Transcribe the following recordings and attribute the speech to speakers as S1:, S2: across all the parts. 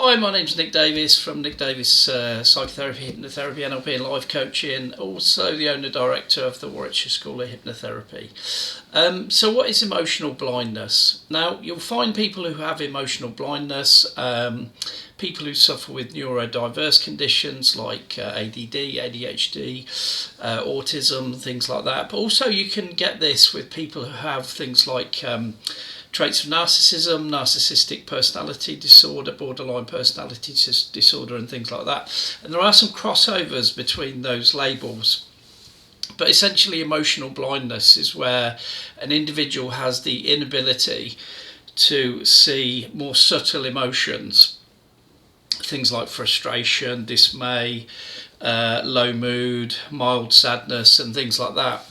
S1: Hi, my name's Nick Davies from Nick Davies Psychotherapy, Hypnotherapy, NLP and Life Coaching, also the owner-director of the Warwickshire School of Hypnotherapy. So what is emotional blindness? Now, you'll find people who have emotional blindness, people who suffer with neurodiverse conditions like ADD, ADHD, autism, things like that. But also you can get this with people who have things like traits of narcissism, narcissistic personality disorder, borderline personality disorder and things like that. And there are some crossovers between those labels. But essentially emotional blindness is where an individual has the inability to see more subtle emotions, things like frustration, dismay, low mood, mild sadness and things like that.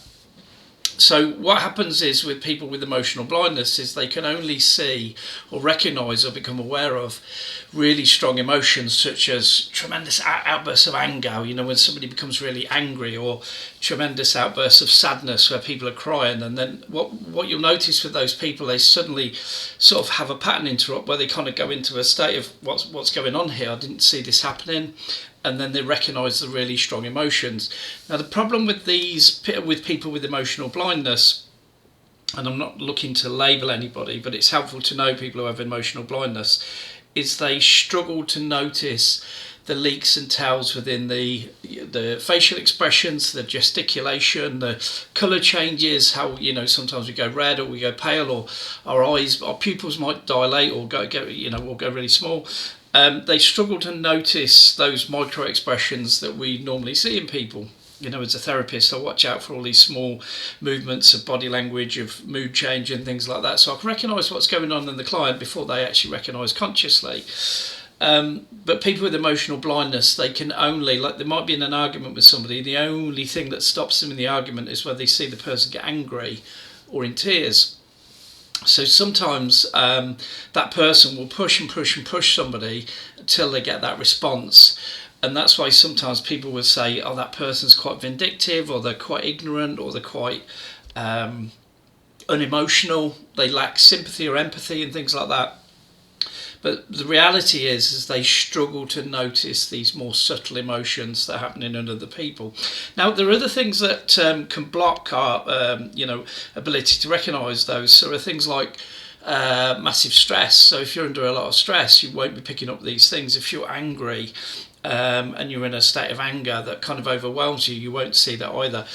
S1: So what happens is with people with emotional blindness is they can only see or recognise or become aware of really strong emotions such as tremendous outbursts of anger, when somebody becomes really angry, or tremendous outbursts of sadness where people are crying. And then what you'll notice with those people, they suddenly sort of have a pattern interrupt where they kind of go into a state of what's going on here, I didn't see this happening. And then they recognise the really strong emotions. Now the problem with people with emotional blindness, and I'm not looking to label anybody, but it's helpful to know people who have emotional blindness, is they struggle to notice the leaks and tells within the facial expressions, the gesticulation, the colour changes, how sometimes we go red or we go pale, or our pupils might dilate or go really small. They struggle to notice those micro expressions that we normally see in people. As a therapist, I watch out for all these small movements of body language, of mood change and things like that, so I can recognise what's going on in the client before they actually recognise consciously. But people with emotional blindness, they can only, they might be in an argument with somebody, the only thing that stops them in the argument is whether they see the person get angry or in tears. So sometimes that person will push and push and push somebody until they get that response. And that's why sometimes people will say, oh, that person's quite vindictive, or they're quite ignorant, or they're quite unemotional, they lack sympathy or empathy and things like that. But the reality is they struggle to notice these more subtle emotions that are happening in other people. Now, there are other things that can block our, ability to recognise those. So there are things like massive stress. So if you're under a lot of stress, you won't be picking up these things. If you're angry and you're in a state of anger that kind of overwhelms you, you won't see that either.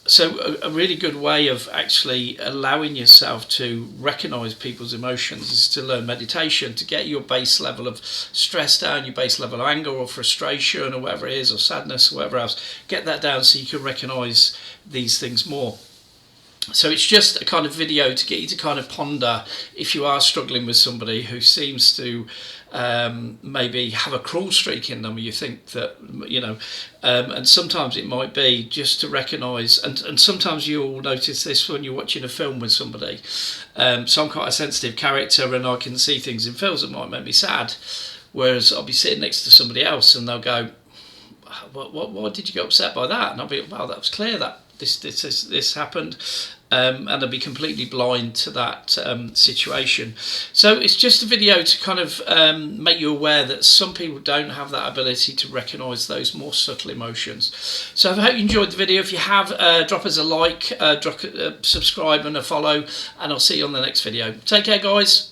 S1: So a really good way of actually allowing yourself to recognise people's emotions is to learn meditation, to get your base level of stress down, your base level of anger or frustration or whatever it is, or sadness or whatever else. Get that down so you can recognise these things more. So it's just a kind of video to get you to kind of ponder if you are struggling with somebody who seems to maybe have a cruel streak in them, or you think that, and sometimes it might be just to recognise, and sometimes you'll notice this when you're watching a film with somebody. So I'm quite a sensitive character and I can see things in films that might make me sad, whereas I'll be sitting next to somebody else and they'll go, why did you get upset by that? And I'll be, well, that was clear that this happened, and I'll be completely blind to that situation. So it's just a video to kind of make you aware that some people don't have that ability to recognise those more subtle emotions. So I hope you enjoyed the video. If you have, drop us a like, subscribe and a follow, and I'll see you on the next video. Take care, guys.